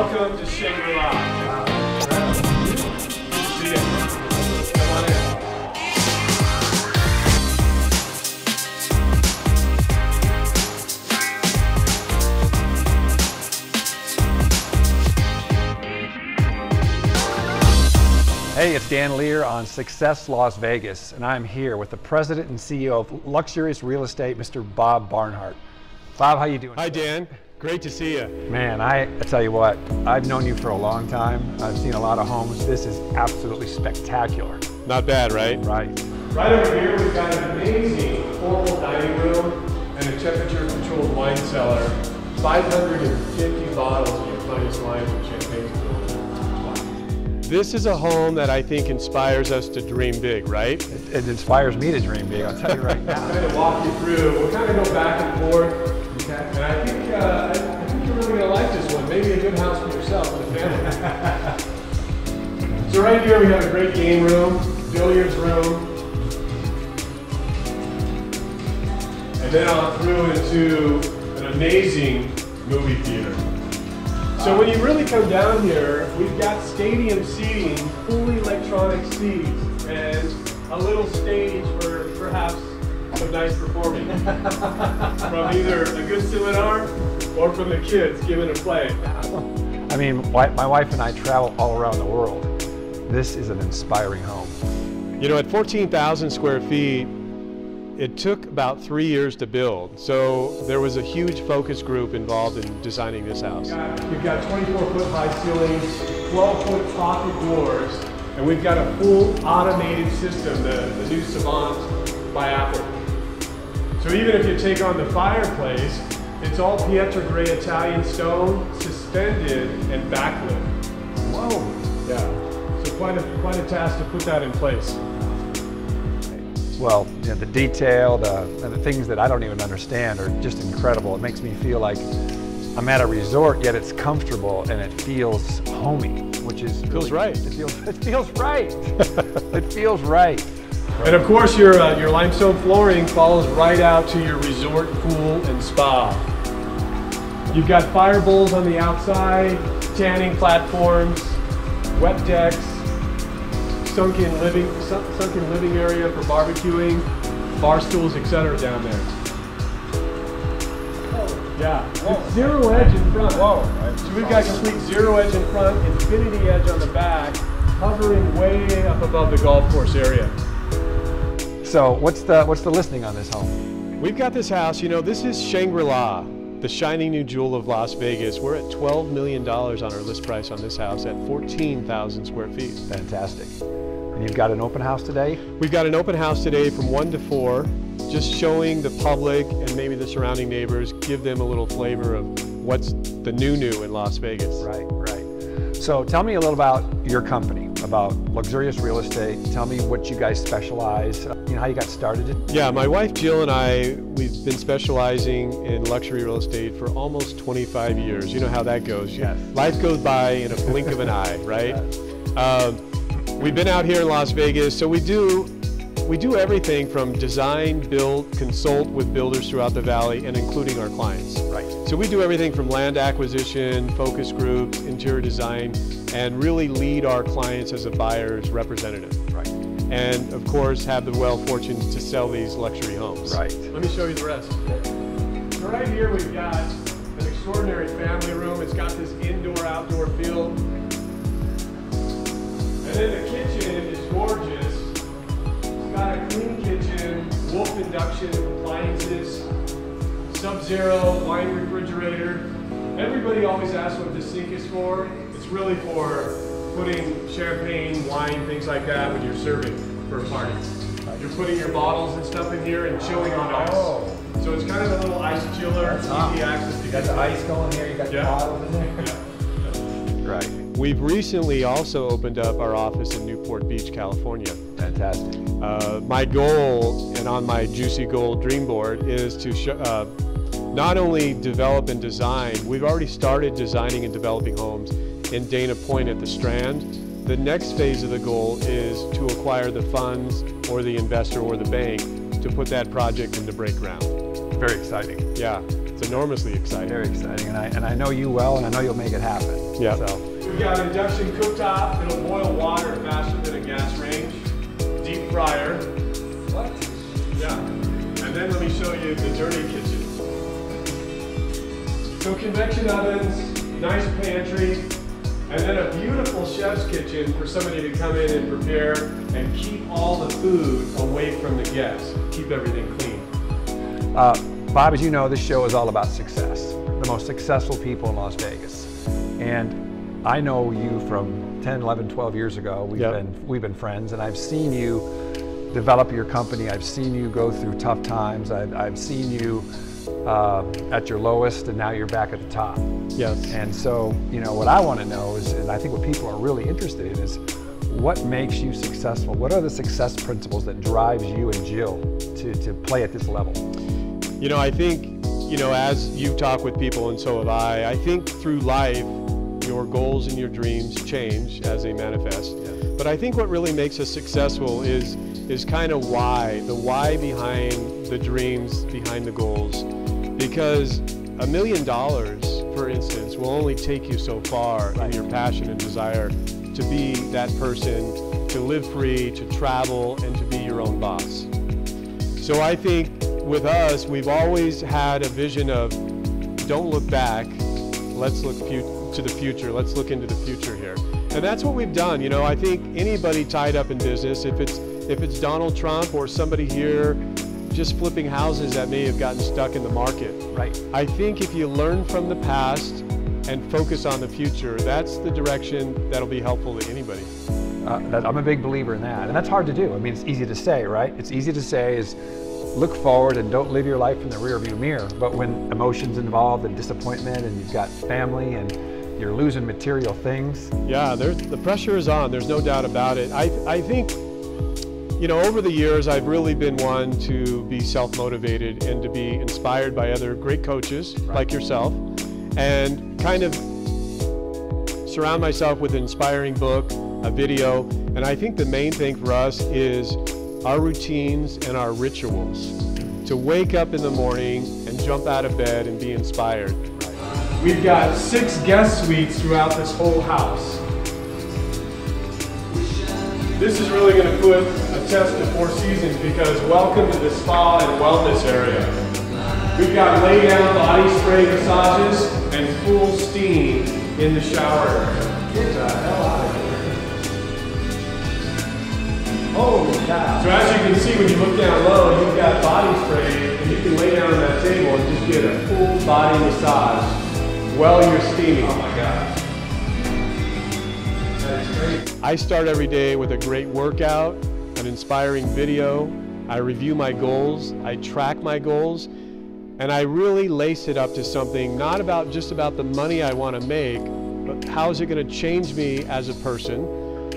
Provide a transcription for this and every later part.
Welcome to Shangri-La. See ya. Come on in. Hey, it's Dan Lier on Success Las Vegas, and I'm here with the President and CEO of Luxurious Real Estate, Mr. Bob Barnhart. Bob, how you doing? Hi, Dan. Great to see you. Man, I tell you what, I've known you for a long time. I've seen a lot of homes. This is absolutely spectacular. Not bad, right? Right. Right over here, we've got an amazing formal dining room and a temperature-controlled wine cellar. 550 bottles of your finest wines and champagne. This is a home that I think inspires us to dream big, right? It inspires me to dream big, I'll tell you right now. I'm going to walk you through. We'll kind of go back and forth. Okay. And I think you're really going to like this one. Maybe a good house for yourself and the family. So right here we have a great game room, billiards room, and then on through into an amazing movie theater. So when you really come down here, we've got stadium seating, fully electronic seats, and a little stage for perhaps some nice performing from either a good seminar or from the kids giving a play. I mean, my wife and I travel all around the world. This is an inspiring home. You know, at 14,000 square feet, it took about 3 years to build. So there was a huge focus group involved in designing this house. We've got 24-foot high ceilings, 12-foot pocket doors, and we've got a full automated system, the new Savant by Apple. So even if you take on the fireplace, it's all Pietra gray Italian stone, suspended and backlit. Whoa! Yeah, so quite a task to put that in place. Well, you know, the detail, the things that I don't even understand are just incredible. It makes me feel like I'm at a resort, yet it's comfortable and it feels homey, which is feels right. It feels right. It feels right. And of course, your limestone flooring follows right out to your resort pool and spa. You've got fire bowls on the outside, tanning platforms, wet decks, sunken living area for barbecuing, bar stools, etc. down there. Yeah, it's zero edge in front. Whoa! So we've got complete zero edge in front, infinity edge on the back, hovering way up above the golf course area. So what's the listing on this home? We've got this house. You know, this is Shangri-La, the shining new jewel of Las Vegas. We're at $12 million on our list price on this house at 14,000 square feet. Fantastic. And you've got an open house today? We've got an open house today from 1 to 4, just showing the public and maybe the surrounding neighbors, give them a little flavor of what's the new in Las Vegas. Right, right. So tell me a little about your company, about Luxurious Real Estate. Tell me what you guys specialize, you know, how you got started. Yeah, my wife Jill and I, we've been specializing in luxury real estate for almost 25 years. You know how that goes. Yes. Life goes by in a blink of an eye, right? Yes. We've been out here in Las Vegas, so we do everything from design, build, consult with builders throughout the valley, and including our clients. Right. So we do everything from land acquisition, focus groups, interior design, and really lead our clients as a buyer's representative. Right. And of course, have the well fortune to sell these luxury homes. Right. Let me show you the rest. So right here we've got an extraordinary family room. It's got this indoor-outdoor feel. And then the kitchen is gorgeous. It's got a clean kitchen, wolf induction appliances, sub-zero wine refrigerator. Everybody always asks what the sink is for. It's really for putting champagne, wine, things like that when you're serving for a party. You're putting your bottles and stuff in here and chilling on ice. Oh. So it's kind of a little ice chiller, easy access to You got the ice going here, you got the bottles in there. Yeah. Right. We've recently also opened up our office in Newport Beach, California. Fantastic. My goal, and on my Juicy Goal dream board, is to not only develop and design, we've already started designing and developing homes in Dana Point at the Strand. The next phase of the goal is to acquire the funds or the investor or the bank to put that project into break ground. Very exciting. Yeah. It's enormously exciting. Very exciting, and I know you well, and I know you'll make it happen. Yeah. So. We've got an induction cooktop. It'll boil water faster than a gas range. Deep fryer. What? Yeah. And then let me show you the dirty kitchen. So convection ovens, nice pantry, and then a beautiful chef's kitchen for somebody to come in and prepare and keep all the food away from the guests. Keep everything clean. Bob, as you know, this show is all about success. The most successful people in Las Vegas. And I know you from 10, 11, 12 years ago. We've been friends, and I've seen you develop your company. I've seen you go through tough times. I've seen you at your lowest, and now you're back at the top. Yes. And so, you know, what I want to know is, and I think what people are really interested in is, what makes you successful? What are the success principles that drives you and Jill to play at this level? You know, I think, you know, as you talk with people, and so have I think through life, your goals and your dreams change as they manifest. Yeah. But I think what really makes us successful is kind of why, the why behind the dreams, behind the goals. Because $1 million, for instance, will only take you so far in your passion and desire to be that person, to live free, to travel, and to be your own boss. So I think with us, we've always had a vision of, don't look back, let's look to the future, let's look into the future here. And that's what we've done. You know, I think anybody tied up in business, if it's Donald Trump or somebody here just flipping houses that may have gotten stuck in the market. Right. I think if you learn from the past and focus on the future, that's the direction that'll be helpful to anybody. I'm a big believer in that, and that's hard to do. I mean, it's easy to say, right? It's easy to say is look forward and don't live your life in the rearview mirror. But when emotions involved and disappointment, and you've got family and you're losing material things. Yeah, the pressure is on. There's no doubt about it. I think, you know, over the years, I've really been one to be self-motivated and to be inspired by other great coaches like yourself, and kind of surround myself with an inspiring book, a video, and I think the main thing for us is our routines and our rituals. To wake up in the morning and jump out of bed and be inspired. We've got 6 guest suites throughout this whole house. This is really going to put a test to 4 seasons, because welcome to the spa and wellness area. We've got lay down body spray massages and full steam in the shower. Get the hell out of here. Holy cow. So as you can see, when you look down low, you've got body spray, and you can lay down on that table and just get a full body massage while you're steaming. Oh my gosh. That is great. I start every day with a great workout, an inspiring video. I review my goals, I track my goals, and I really lace it up to something not about just about the money I want to make, but how is it going to change me as a person?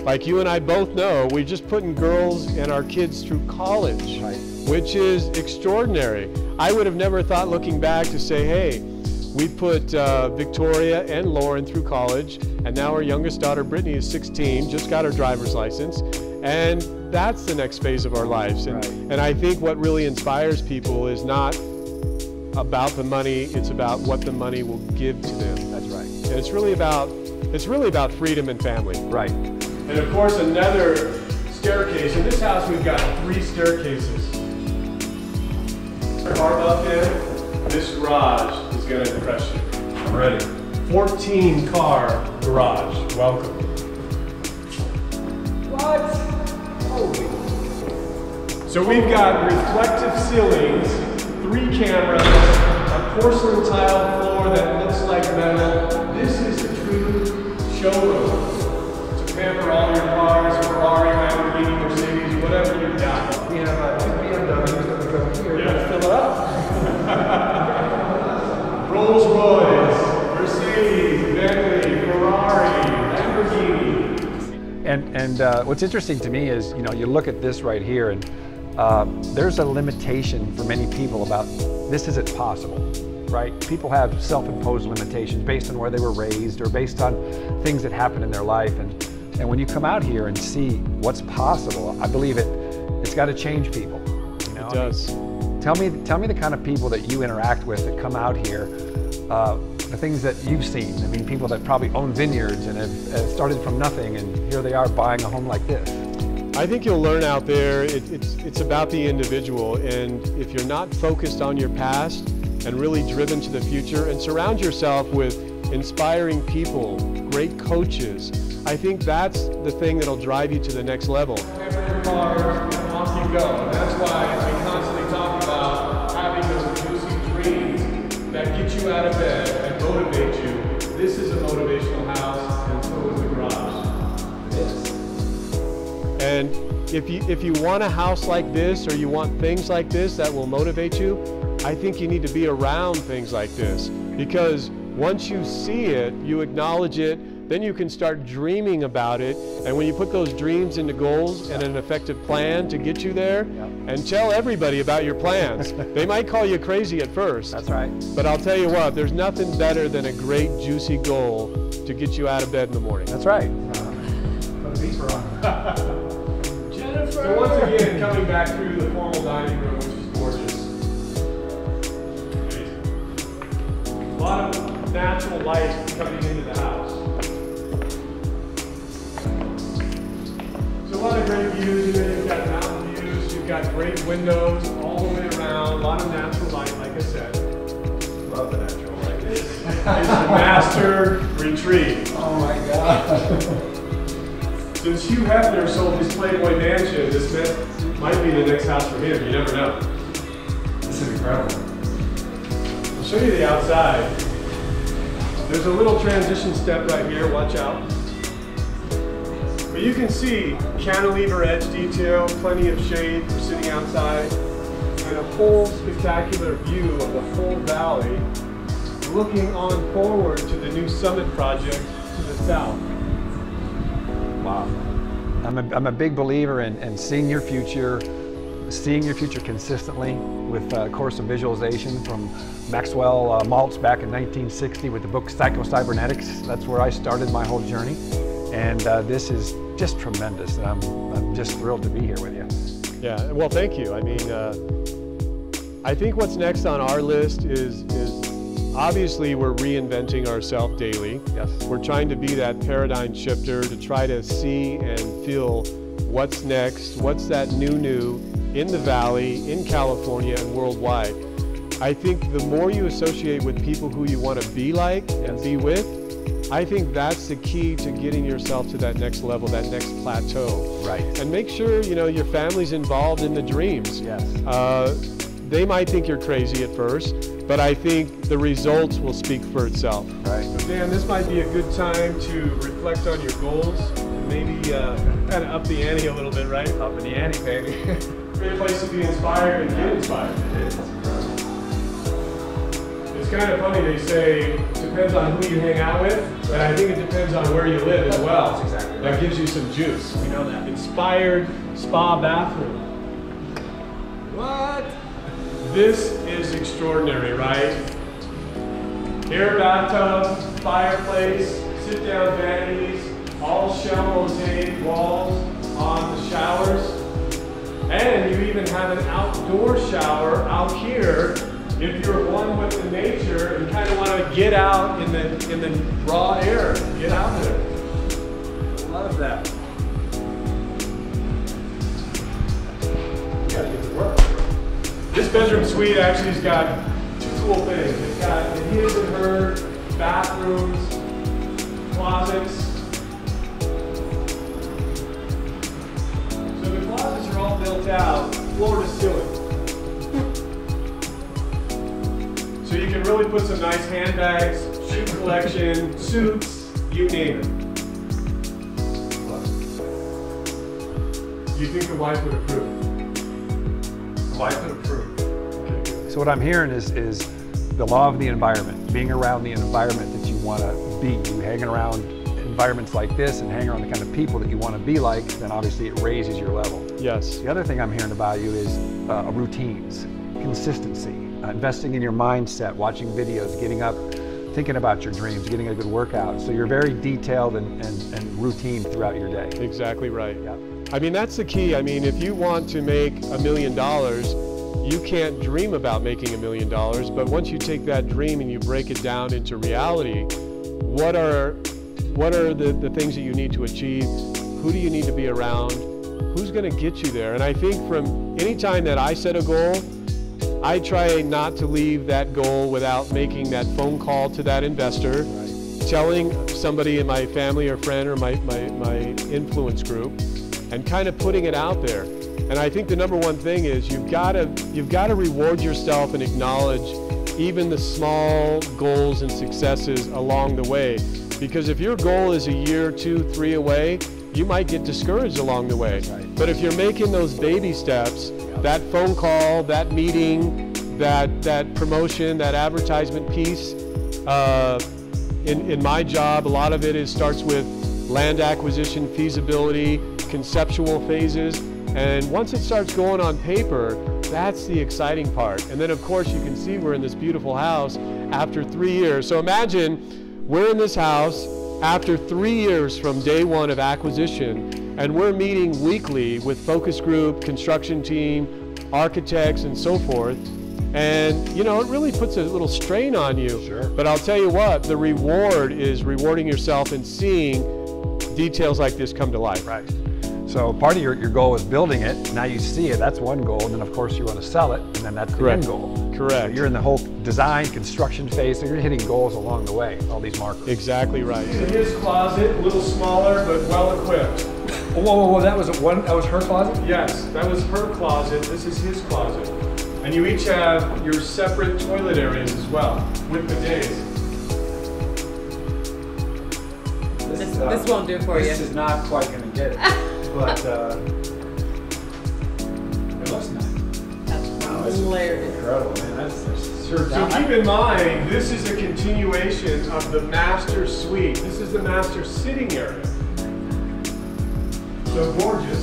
Like you and I both know, we're just putting girls and our kids through college, which is extraordinary. I would have never thought, looking back, to say, hey, we put Victoria and Lauren through college, and now our youngest daughter, Brittany, is 16, just got her driver's license, and that's the next phase of our lives. And I think what really inspires people is not about the money, it's about what the money will give to them. That's right. And it's really about freedom and family. Right. And of course, another staircase. In this house, we've got 3 staircases. Carve in, this garage is going to impress you. I'm ready. 14-car garage. Welcome. What? Holy. So we've got reflective ceilings, 3 cameras, a porcelain tile floor that looks like metal. This is a true showroom. For all your cars, Ferrari, Lamborghini, Mercedes, whatever you've got. We have 2 BMWs that we go here. Yeah. Fill it up. Rolls Royce, Mercedes, Bentley, Ferrari, Lamborghini. And what's interesting to me is, you know, you look at this right here, and there's a limitation for many people about this isn't possible. Right? People have self-imposed limitations based on where they were raised or based on things that happen in their life. And when you come out here and see what's possible, I believe it's got to change people. You know? It does. Tell me the kind of people that you interact with that come out here, the things that you've seen. I mean, people that probably own vineyards and have started from nothing, and here they are buying a home like this. I think you'll learn out there, it's about the individual, and if you're not focused on your past and really driven to the future, and surround yourself with inspiring people, great coaches, I think that's the thing that'll drive you to the next level. And off you go. And that's why we constantly talk about having those juicy dreams that get you out of bed and motivate you. This is a motivational house, and so is the garage. And if you want a house like this, or you want things like this that will motivate you, I think you need to be around things like this, because once you see it, you acknowledge it, then you can start dreaming about it, and when you put those dreams into goals and an effective plan to get you there, and tell everybody about your plans. They might call you crazy at first. That's right. But I'll tell you what, there's nothing better than a great juicy goal to get you out of bed in the morning. That's right. Put a beeper on. Jennifer! So once again, coming back through the formal dining room, which is gorgeous. Amazing. A lot of natural light coming into the house. So a lot of great views. You've got mountain views, you've got great windows all the way around, a lot of natural light, like I said. Love the natural light. It's a master retreat. Oh my God. Since Hugh Hefner sold his Playboy mansion, this might be the next house for him. You never know. This is incredible. I'll show you the outside. There's a little transition step right here. Watch out. But you can see cantilever edge detail, plenty of shade for sitting outside, and a whole spectacular view of the whole valley, looking on forward to the new summit project to the south. Wow. I'm a big believer in seeing your future consistently with a course of visualization from Maxwell Maltz back in 1960 with the book Psycho-Cybernetics. That's where I started my whole journey. And this is just tremendous. And I'm just thrilled to be here with you. Yeah, well, thank you. I mean, I think what's next on our list is obviously we're reinventing ourselves daily. Yes. We're trying to be that paradigm shifter to try to see and feel what's next, what's that new in the Valley, in California, and worldwide. I think the more you associate with people who you want to be like and be with, I think that's the key to getting yourself to that next level, that next plateau. Right. And make sure, you know, your family's involved in the dreams. Yes. They might think you're crazy at first, but I think the results will speak for itself. Right. So Dan, this might be a good time to reflect on your goals and maybe kind of up the ante a little bit, right? Up in the ante, baby. Great place to be inspired and get inspired. It's kind of funny, they say it depends on who you hang out with, but I think it depends on where you live as well. That's exactly right. That gives you some juice. We know that. Inspired spa bathroom. What? This is extraordinary, right? Air bathtub, fireplace, sit-down vanities, all shell mosaic walls on the showers. And you even have an outdoor shower out here if you're one with the nature and kind of want to get out in the raw air. Get out there. Love that. You gotta get to work. This bedroom suite actually has got two cool things. It's got the his and her bathrooms, closets. So the closets are all built out, floor to ceiling. So you can really put some nice handbags, shoe collection, suits, you name it. Do you think the wife would approve? The wife would approve. Okay. So what I'm hearing is the law of the environment, being around the environment that you want to be. You hanging around environments like this and hang around the kind of people that you want to be like, then obviously it raises your level. Yes. The other thing I'm hearing about you is routines, consistency, investing in your mindset, watching videos, getting up, thinking about your dreams, getting a good workout. So you're very detailed and routine throughout your day. Exactly right. Yeah. I mean, that's the key. I mean, if you want to make $1 million, you can't dream about making $1 million, but once you take that dream and you break it down into reality, what are the things that you need to achieve? Who do you need to be around? Who's going to get you there? And I think from any time that I set a goal, I try not to leave that goal without making that phone call to that investor, telling somebody in my family or friend or my influence group, and kind of putting it out there. And I think the number one thing is you've got to reward yourself and acknowledge even the small goals and successes along the way. Because if your goal is a year, 2, 3 away, you might get discouraged along the way. Right. But if you're making those baby steps, that phone call, that meeting, that promotion, that advertisement piece, in my job, a lot of it starts with land acquisition, feasibility, conceptual phases, and once it starts going on paper, that's the exciting part. And then of course you can see we're in this beautiful house after 3 years. So imagine we're in this house after 3 years from day one of acquisition, and we're meeting weekly with focus group, construction team, architects, and so forth. And you know, it really puts a little strain on you. Sure. But I'll tell you what, the reward is rewarding yourself and seeing details like this come to life. Right. So part of your goal is building it. Now you see it, that's one goal. And then of course you want to sell it, and then that's the end goal. Correct. So you're in the whole design, construction phase, so you're hitting goals along the way, all these markers. Exactly right. In his closet, a little smaller, but well equipped. Whoa, that was her closet? Yes, that was her closet. This is his closet. And you each have your separate toilet areas as well, with bidets. This won't do for you. This is not quite going to get it, but it looks nice. That's hilarious. Incredible, man. That's sure. So keep in mind, this is a continuation of the master suite. This is the master sitting area. So gorgeous.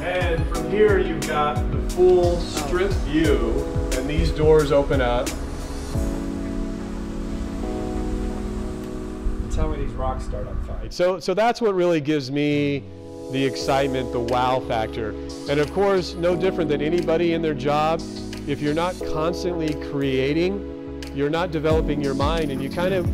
And from here you've got the full strip view, and these doors open up. Tell me these rocks start on fire. So that's what really gives me the excitement, the wow factor. And of course, no different than anybody in their job, if you're not constantly creating, you're not developing your mind, and you kind of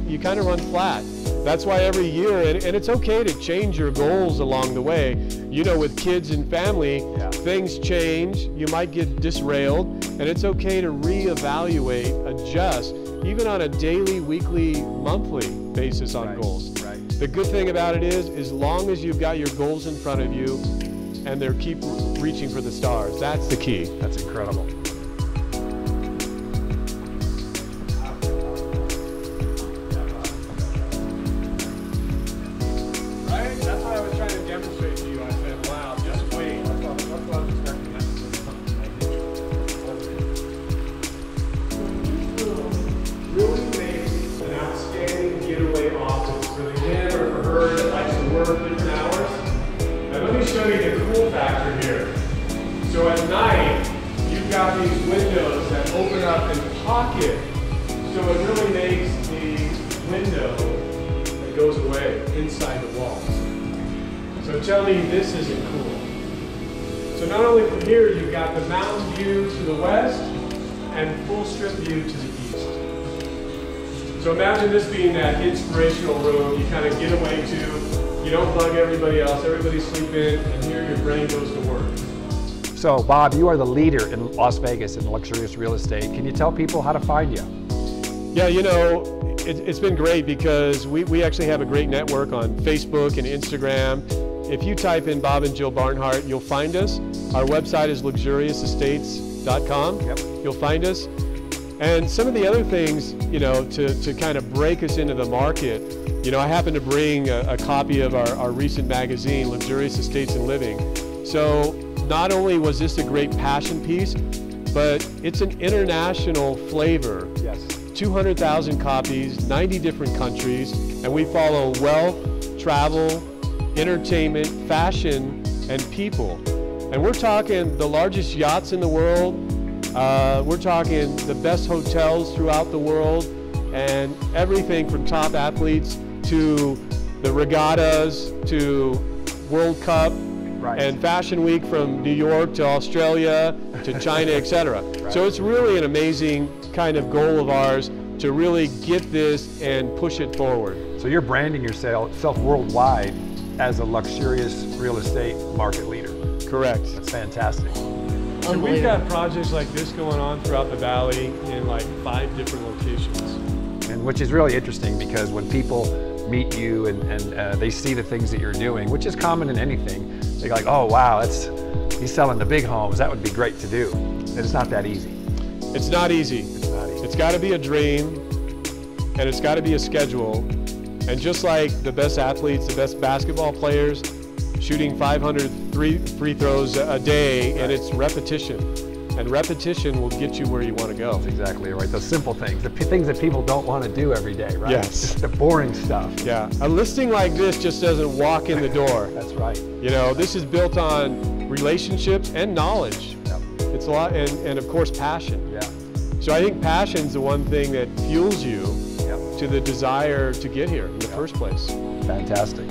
run flat. That's why every year, and it's okay to change your goals along the way. You know, with kids and family, things change, you might get disrailed, and it's okay to reevaluate, adjust, even on a daily, weekly, monthly basis on goals. Right. The good thing about it is, as long as you've got your goals in front of you and they're keep reaching for the stars, that's the key. That's incredible. Right? That's what I was trying to demonstrate to you. I said, wow, just wait. Really makes an outstanding getaway office for the kid or for her that likes to work different hours. And let me show you the cool factor here. So at night, you've got these windows that open up and pocket. So it really makes the window that goes away inside the walls. So tell me this isn't cool. So not only from here, you've got the mountain view to the west and full strip view to the east. So imagine this being that inspirational room you kind of get away to, you don't bug everybody else, everybody's sleeping, and here your brain goes to work. So Bob, you are the leader in Las Vegas in luxurious real estate. Can you tell people how to find you? Yeah, you know, it's been great because we actually have a great network on Facebook and Instagram. If you type in Bob and Jill Barnhart, you'll find us. Our website is luxuriousestates.com. Yep. You'll find us. And some of the other things, you know, to kind of break us into the market, you know, I happen to bring a copy of our recent magazine, Luxurious Estates and Living. So not only was this a great passion piece, but it's an international flavor. Yes. 200,000 copies, 90 different countries, and we follow wealth, travel, entertainment, fashion, and people. And we're talking the largest yachts in the world, we're talking the best hotels throughout the world, and everything from top athletes to the regattas to World Cup Right. And Fashion Week from New York to Australia to China, etc. Right. So it's really an amazing kind of goal of ours to really get this and push it forward. So you're branding yourself worldwide as a luxurious real estate market leader. Correct. That's fantastic. So we've got projects like this going on throughout the valley in like 5 different locations. And which is really interesting, because when people meet you and they see the things that you're doing, which is common in anything, they're like, oh wow, he's selling the big homes, that would be great to do. And it's not that easy. It's not easy. It's not easy. It's got to be a dream, and it's got to be a schedule. And just like the best athletes, the best basketball players, shooting 500 free throws a day, Right. and it's repetition. And repetition will get you where you want to go. That's exactly right. Those simple things, the things that people don't want to do every day, right? Yes. Just the boring stuff. Yeah, a listing like this just doesn't walk in the door. That's right. You know, this is built on relationships and knowledge. Yep. It's a lot, and of course passion. Yeah. So I think passion's the one thing that fuels you Yep. to the desire to get here in the first place. Fantastic.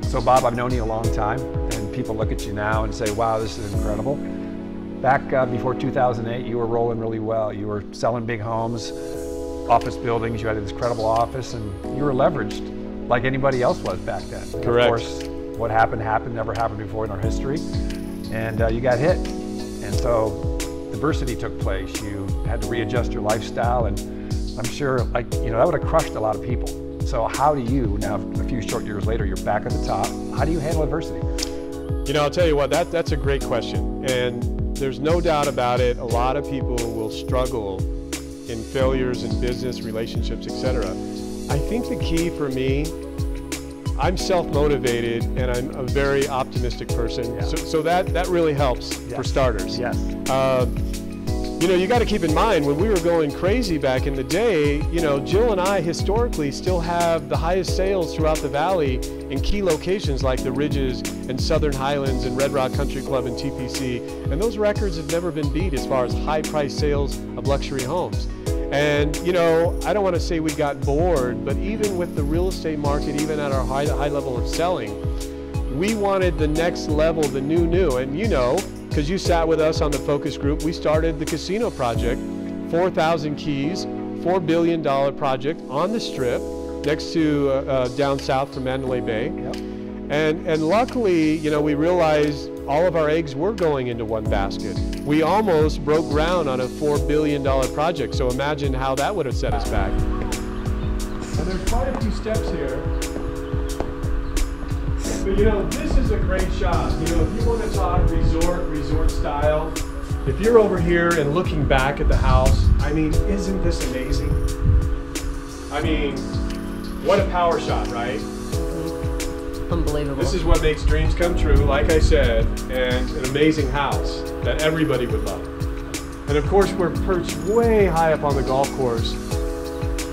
So Bob, I've known you a long time, and people look at you now and say, wow, this is incredible. Back before 2008, you were rolling really well. You were selling big homes, office buildings, you had this incredible office, and you were leveraged like anybody else was back then. And Correct. of course, what happened, never happened before in our history, and you got hit. And so adversity took place. You had to readjust your lifestyle, and I'm sure that would have crushed a lot of people. So how do you, now a few short years later, you're back at the top, how do you handle adversity? You know, I'll tell you what, that's a great question. And there's no doubt about it, a lot of people will struggle in failures in business, relationships, etc. I think the key for me, I'm self-motivated and I'm a very optimistic person. Yeah. So that really helps for starters. Yes. You know, you got to keep in mind, when we were going crazy back in the day, you know, Jill and I historically still have the highest sales throughout the valley in key locations like the Ridges and Southern Highlands and Red Rock Country Club and TPC. And those records have never been beat as far as high price sales of luxury homes. And, you know, I don't want to say we got bored, but even with the real estate market, even at our high level of selling, we wanted the next level, the new. And you know, because you sat with us on the focus group, we started the casino project, 4,000 keys, $4 billion project on the Strip, next to down south from Mandalay Bay. Yep. And luckily, you know, we realized all of our eggs were going into one basket. We almost broke ground on a $4 billion project, so imagine how that would have set us back. And there's quite a few steps here. But you know, this is a great shot. You know, if you want to talk resort style, if you're over here and looking back at the house, I mean, isn't this amazing? I mean, what a power shot, right? Unbelievable. This is what makes dreams come true, like I said, and an amazing house that everybody would love. And of course, we're perched way high up on the golf course.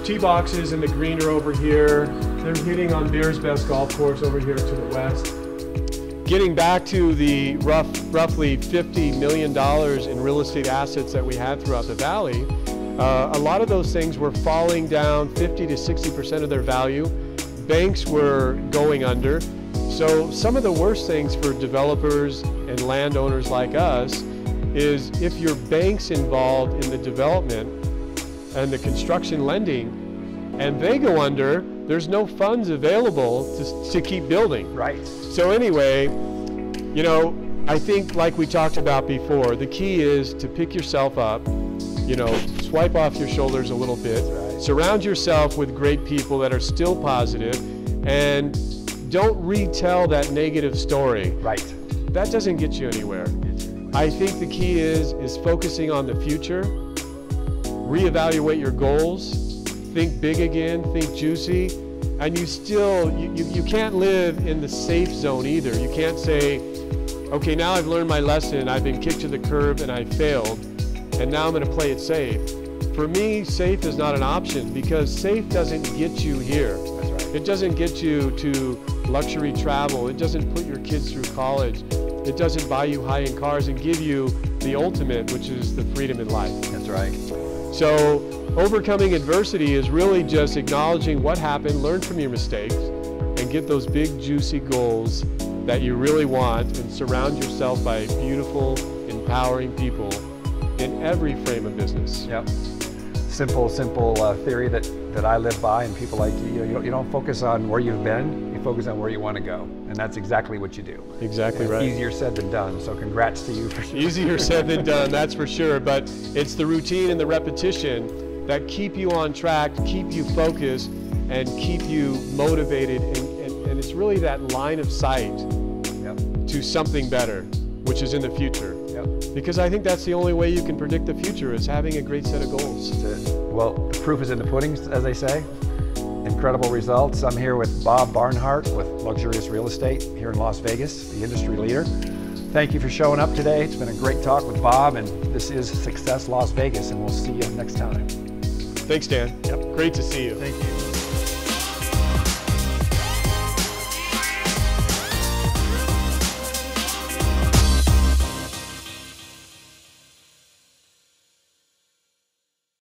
Tee boxes in the green are over here. They're hitting on Beer's best golf course over here to the west. Getting back to the roughly $50 million in real estate assets that we had throughout the valley, a lot of those things were falling down 50 to 60% of their value. Banks were going under. So some of the worst things for developers and landowners like us is if your bank's involved in the development and the construction lending and they go under, there's no funds available to keep building. Right. So anyway, you know, I think like we talked about before, the key is to pick yourself up, you know, swipe off your shoulders a little bit, surround yourself with great people that are still positive, and don't retell that negative story. Right. That doesn't get you anywhere. I think the key is focusing on the future, reevaluate your goals, think big again, think juicy, and you can't live in the safe zone either. You can't say, okay, now I've learned my lesson, I've been kicked to the curb and I failed, and now I'm going to play it safe. For me, safe is not an option because safe doesn't get you here. That's right. It doesn't get you to luxury travel. It doesn't put your kids through college. It doesn't buy you high-end cars and give you the ultimate, which is the freedom in life. That's right. So overcoming adversity is really just acknowledging what happened, learn from your mistakes, and get those big, juicy goals that you really want and surround yourself by beautiful, empowering people in every frame of business. Yep. Simple theory that I live by, and people like you. You don't focus on where you've been, you focus on where you want to go. And that's exactly what you do. Exactly right. Easier said than done, so congrats to you for sure. Easier said than done, that's for sure, but it's the routine and the repetition that keep you on track, keep you focused, and keep you motivated, and it's really that line of sight to something better, which is in the future. Because I think that's the only way you can predict the future, is having a great set of goals. That's it. Well, the proof is in the pudding, as they say. Incredible results. I'm here with Bob Barnhart with Luxurious Real Estate here in Las Vegas, the industry leader. Thank you for showing up today. It's been a great talk with Bob, and this is Success Las Vegas, and we'll see you next time. Thanks, Dan. Yep. Great to see you. Thank you.